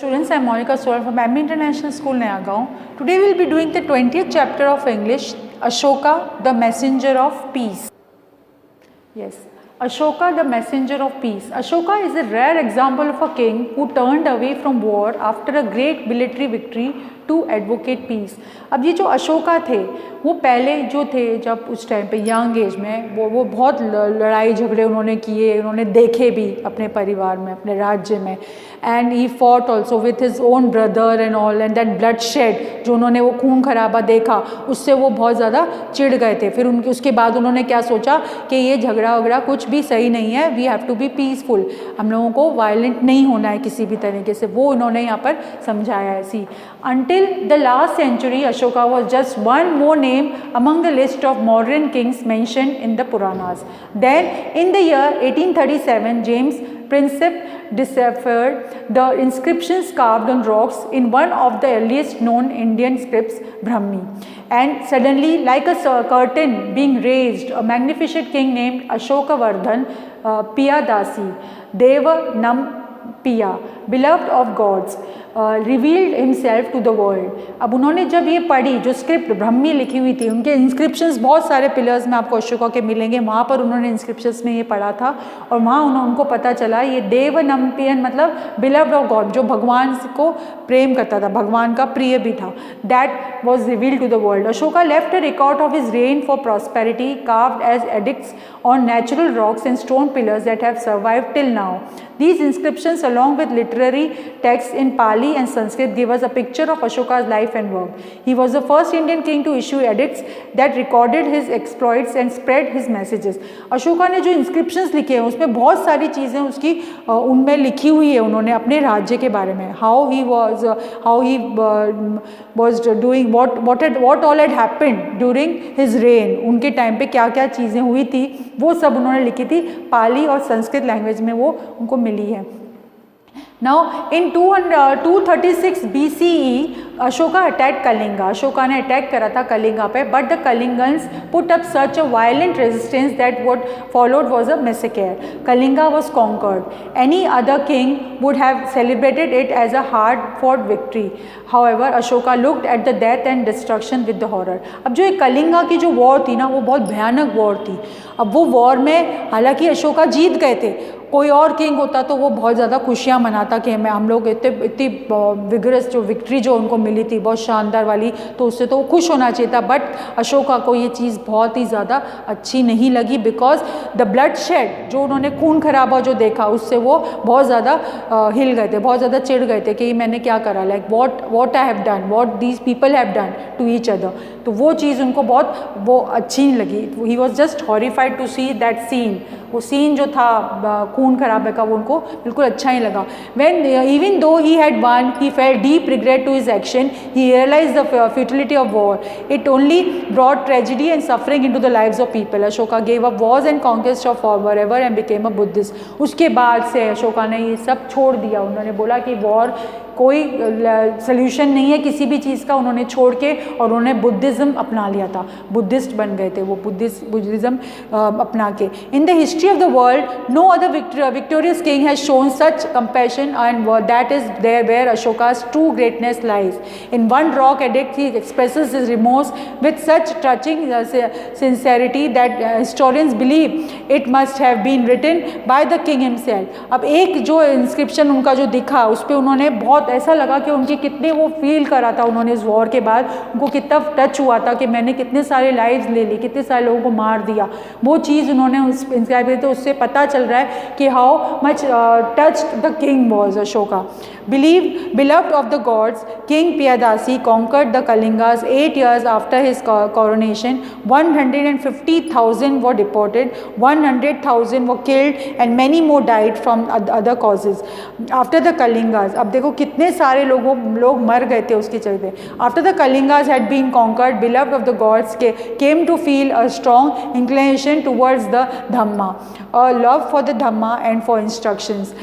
students, I am Monica Soran from MB International School, Nayagaon. Today we will be doing the 20th chapter of English, Ashoka, the Messenger of Peace. Yes, Ashoka, the Messenger of Peace. Ashoka is a rare example of a king who turned away from war after a great military victory to advocate peace. अब ये जो अशोका थे वो पहले जो थे जब उस टाइम पे यंग एज में वो बहुत लड़ाई झगड़े उन्होंने किए, उन्होंने देखे भी अपने परिवार में, अपने राज्य में. And he fought also with his own brother and all, and that blood shed जो उन्होंने वो खून खराबा देखा उससे वो बहुत ज़्यादा चिढ़ गए थे. फिर उसके बाद उन्होंने क्या सोचा कि ये झगड़ा वगड़ा कुछ भी सही नहीं है, we have to be peaceful, हम लोगों को वायलेंट नहीं होना है किसी भी तरीके से, वो उन्होंने यहाँ पर समझाया है. सी until the last century, Ashoka was just one more name among the list of modern kings mentioned in the Puranas. Then, in the year 1837, James Prinsep deciphered the inscriptions carved on rocks in one of the earliest known Indian scripts, Brahmi. And suddenly, like a curtain being raised, a magnificent king named Ashokavardhan Piyadasi, Deva Nam Piya, beloved of gods, revealed himself to the world. अब उन्होंने जब ये पढ़ी, जो script ब्रह्मी लिखी हुई थी, उनके इंस्क्रिप्शंस बहुत सारे पिलर्स में आपको अशोका के मिलेंगे, वहाँ पर उन्होंने इंस्क्रिप्शंस में ये पढ़ा था और वहाँ उनको पता चला ये देवनम्पियन मतलब बिलव्ड ऑफ गॉड, जो भगवान को प्रेम करता था, भगवान का प्रिय भी था, that was revealed to the world. Ashoka left a record of his reign for prosperity carved as edicts on natural rocks and stone pillars that have survived till now. These inscriptions, along with literary texts in Pali and Sanskrit, give us a picture of Ashoka's life and work. He was the first Indian king to issue edicts that recorded his exploits and spread his messages. Ashoka ने जो inscriptions लिखे हैं उसमें बहुत सारी चीज़ें उसकी उनमें लिखी हुई है उन्होंने अपने राज्य के बारे में, how he was doing what all had happened during his reign, उनके टाइम पे क्या क्या चीज़ें हुई थी वो सब उन्होंने लिखी थी. पाली और संस्कृत लैंग्वेज में वो उनको मिली है. Now in 236 BCE, Ashoka attacked Kalinga. Ashoka ने अटैक करा था कलिंगा पे, but the Kalingans put up such a violent resistance that what followed was a massacre. Kalinga was conquered. Any other king would have celebrated it as a hard-fought victory. However, Ashoka looked at the death and destruction with the horror. अब जो ये कलिंगा की जो war थी ना वो बहुत भयानक वॉर थी. अब वो वॉर में हालांकि अशोका जीत गए थे, कोई और किंग होता तो वो बहुत ज़्यादा खुशियाँ मनाता कि हम लोग इतनी विगरस जो विक्ट्री जो उनको मिली थी बहुत शानदार वाली, तो उससे तो वो खुश होना चाहिए था. बट अशोका को ये चीज़ बहुत ही ज़्यादा अच्छी नहीं लगी, बिकॉज द ब्लड शेड जो उन्होंने खून खराबा जो देखा उससे वो बहुत ज़्यादा हिल गए थे, बहुत ज़्यादा चिढ़ गए थे कि मैंने क्या करा, like what I have done, what these people have done to each other. तो वो चीज़ उनको बहुत वो अच्छी नहीं लगी. He was just horrified to see that scene. वो सीन जो था खून खराबे का वो उनको बिल्कुल अच्छा ही लगा. When even though he had won he felt deep regret to his action, he realised the futility of war. It only brought tragedy and suffering into the lives of people. Ashoka gave up wars and conquest of forever and became a Buddhist. उसके बाद से अशोका ने ये सब छोड़ दिया. उन्होंने बोला कि वॉर कोई सल्यूशन नहीं है किसी भी चीज़ का, उन्होंने छोड़ के और उन्होंने बुद्धिज़्म अपना लिया था, बुद्धिस्ट बन गए थे वो, बुद्धिज़्म अपना के. In the history of the world no other victorious king has shown such compassion and that is there where अशोका's true greatness lies. In one rock edict he expresses his remorse with such touching sincerity that historians believe it must have been written by the king himself. अब एक जो inscription उनका जो दिखा उस पर उन्होंने बहुत ऐसा लगा कि उनकी कितने वो फील करा था उन्होंने इस वॉर के बाद, उनको कितना टच हुआ था कि मैंने कितने सारे लाइव्स ले ली, कितने सारे लोगों को मार दिया. वो चीज़ उन्होंने उस इंस्क्राइब की, तो उससे पता चल रहा है कि how much touched the king was Ashoka. Beloved of the gods, King Piyadasi conquered the Kalingas 8 years after his coronation. 150,000 were deported, 100,000 were killed, and many more died from other causes. After the Kalingas, अब देखो कितने सारे लोग मर गए थे उसके चलते. After the Kalingas had been conquered, beloved of the gods came to feel a strong inclination towards the Dhamma, a love for the Dhamma and for instructions.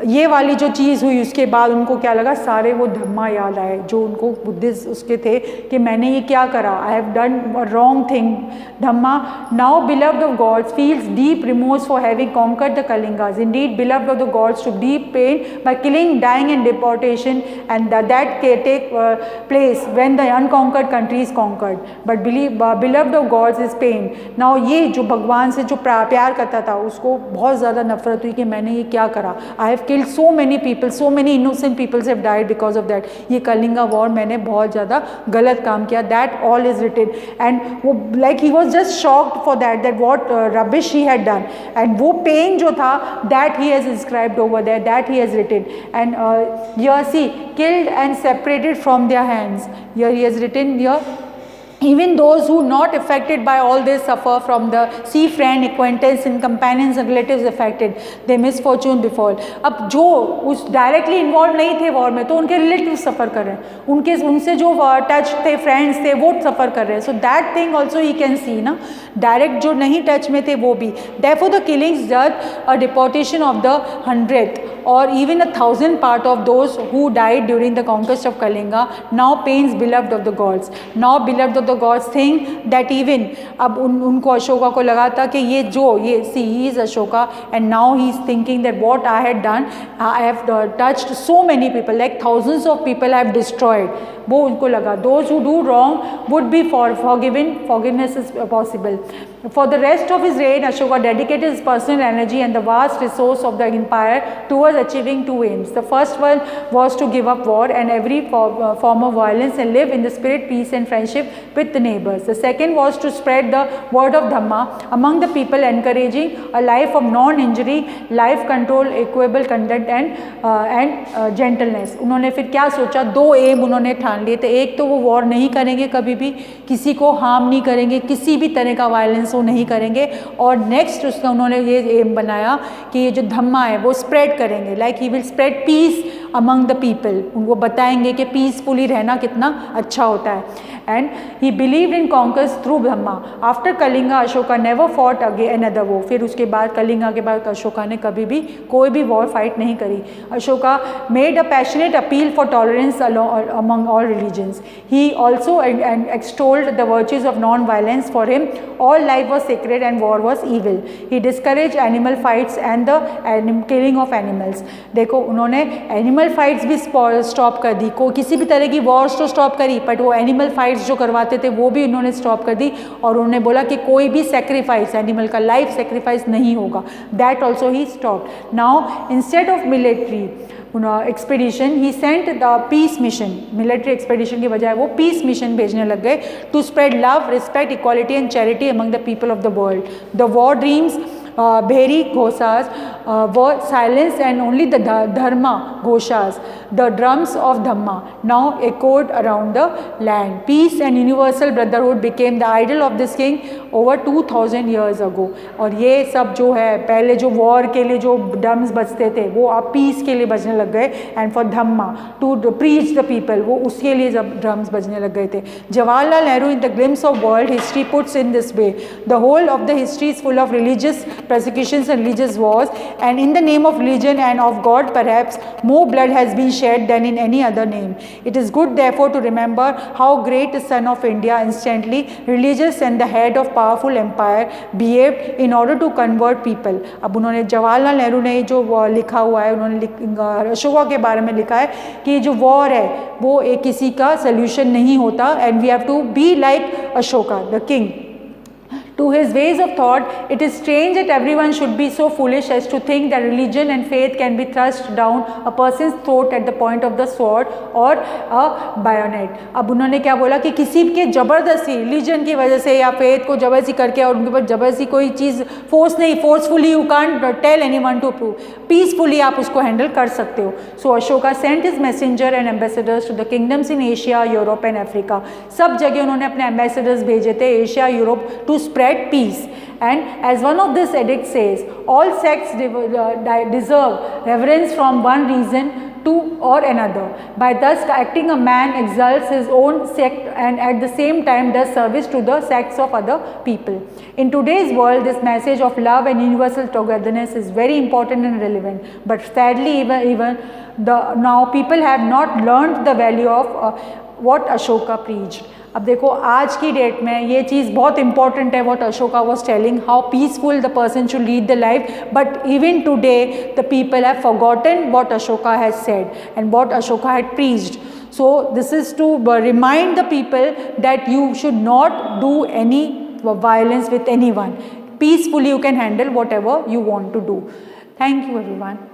ये वाली जो चीज़ हुई उसके बाद उनको क्या लगा, सारे वो धम्मा याद डाल रहा है, जो उनको बुद्धिस्ट उसके थे कि मैंने ये क्या करा, I have done wrong thing. Dhamma, now beloved of gods feels deep remorse for having conquered the Kalingas. Indeed beloved of the gods to deep pain by killing, dying and deportation, and that take place when the unconquered country is conquered. But beloved of gods is pain. Now ये जो भगवान से जो प्यार करता था उसको बहुत ज़्यादा नफरत हुई कि मैंने ये क्या करा. I have killed so many people, so many innocent peoples have died because of that. ये कलिंगा वॉर मैंने बहुत ज़्यादा गलत काम किया. That all is written. And वो like he was just shocked for that what rubbish he had done. And वो pain जो था that he has inscribed over there, that he has written. And yeah see killed and separated from their hands. Here he has written here, even those who not affected by all this suffer from the see friend, acquaintance and companions and relatives affected, their misfortune befall. अब जो उस directly involve नहीं थे war में तो उनके relative सफ़र कर रहे हैं, उनसे जो टच थे, फ्रेंड्स थे, वो सफ़र कर रहे हैं. So that thing also he can see ना, डायरेक्ट जो नहीं टच में थे वो भी. Therefore the killings judge a deportation of the 100th or even 1,000 part of those who died during the conquest of Kalinga now pains beloved of the gods. Now beloved of the gods think that even अब उनको अशोका को लगा था कि ये see he is Ashoka and now he is thinking that what I had done, I have touched so many people, like thousands of people I have destroyed. वो उनको लगा those who do wrong would be forgiven, forgiveness is possible. For the rest of his reign, Ashoka dedicated his personal energy and the vast resource of the empire towards achieving two aims. The first one was to give up war and every form of violence and live in the spirit, peace and friendship with the neighbors. The second was to spread the word of Dhamma among the people, encouraging a life of non-injury, life control, equable conduct and gentleness. उन्होंने फिर क्या सोचा, दो M उन्होंने ठान लिए थे. एक तो वो वॉर नहीं करेंगे, कभी भी किसी को हार्म नहीं करेंगे, किसी भी तरह का वायलेंस वो नहीं करेंगे. और नेक्स्ट उसका उन्होंने ये एम बनाया कि ये जो धम्मा है वो स्प्रेड करेंगे, like he will spread peace among the people. उनको बताएंगे कि पीसफुली रहना कितना अच्छा होता है. And he believe in conquers through dhamma. After Kalinga Ashoka never fought again another war. फिर उसके बाद कलिंगा के बाद अशोका ने कभी भी कोई भी वॉर फाइट नहीं करी. Ashoka made a passionate appeal for tolerance among all religions. He also extolled the virtues of non-violence. For him all life was sacred and war was evil. He discouraged animal fights and the killing of animals. देखो उन्होंने animal fights भी stop कर दी, को किसी भी तरह की Wars तो स्टॉप करी, बट वो एनिमल फाइट्स जो करवाते थे वो भी उन्होंने स्टॉप कर दी. और उन्होंने बोला कि कोई भी सेक्रीफाइस, एनिमल का लाइफ सेक्रीफाइस नहीं होगा. That also he stopped. Now instead of military expedition he sent the peace mission. Military expedition के बजाय वो पीस मिशन भेजने लग गए to spread love, respect, equality and charity among the people of the world. The war drums Bheri Ghosas were silenced and only the Dharma Ghoshas, the drums of Dhamma, now echoed around the land. Peace and universal brotherhood became the idol of this king over 2000 years ago. और ये सब जो है पहले जो war के लिए जो ड्रम्स बजते थे वो अब पीस के लिए बजने लग गए. And for dhamma to preach the people, वो उसके लिए जब ड्रम्स बजने लग गए थे. Jawaharlal Nehru in the glimpse of world history puts in this way, the whole of the history is full of religious persecutions and religious wars, and in the name of religion and of God perhaps more blood has been shed than in any other name. It is good therefore to remember how great a son of India, instantly religious and the head of powerful empire, behaved in order to convert people. अब उन्होंने जवाहरलाल नेहरू ने जो लिखा हुआ है, उन्होंने अशोका के बारे में लिखा है कि जो वॉर है वो एक किसी का सोल्यूशन नहीं होता, and we have to be like Ashoka the king. To his ways of thought, it is strange that everyone should be so foolish as to think that religion and faith can be thrust down a person's throat at the point of the sword or a bayonet. अब उन्होंने क्या बोला कि किसी के ज़बरदस्ती religion की वजह से या फेथ को ज़बरदस्ती करके और उनके ऊपर ज़बरदस्ती कोई चीज़ forcefully you can't tell anyone to prove, peacefully आप उसको हैंडल कर सकते हो. So Ashoka sent his messenger and ambassadors to the kingdoms in Asia, Europe and Africa. सब जगह उन्होंने अपने एम्बेसडर्स भेजे थे Asia, Europe, to spread peace. And as one of this edict says, all sects deserve reverence from one reason to or another. By thus acting, a man exalts his own sect and at the same time does service to the sects of other people. In today's world, this message of love and universal togetherness is very important and relevant. But sadly, even now people have not learned the value of what Ashoka preached. अब देखो आज की date में ये चीज़ बहुत important है, what Ashoka was telling, how peaceful the person should lead the life, but even today the people have forgotten what Ashoka has said and what Ashoka had preached. So this is to remind the people that you should not do any violence with anyone. Peacefully you can handle whatever you want to do. Thank you everyone.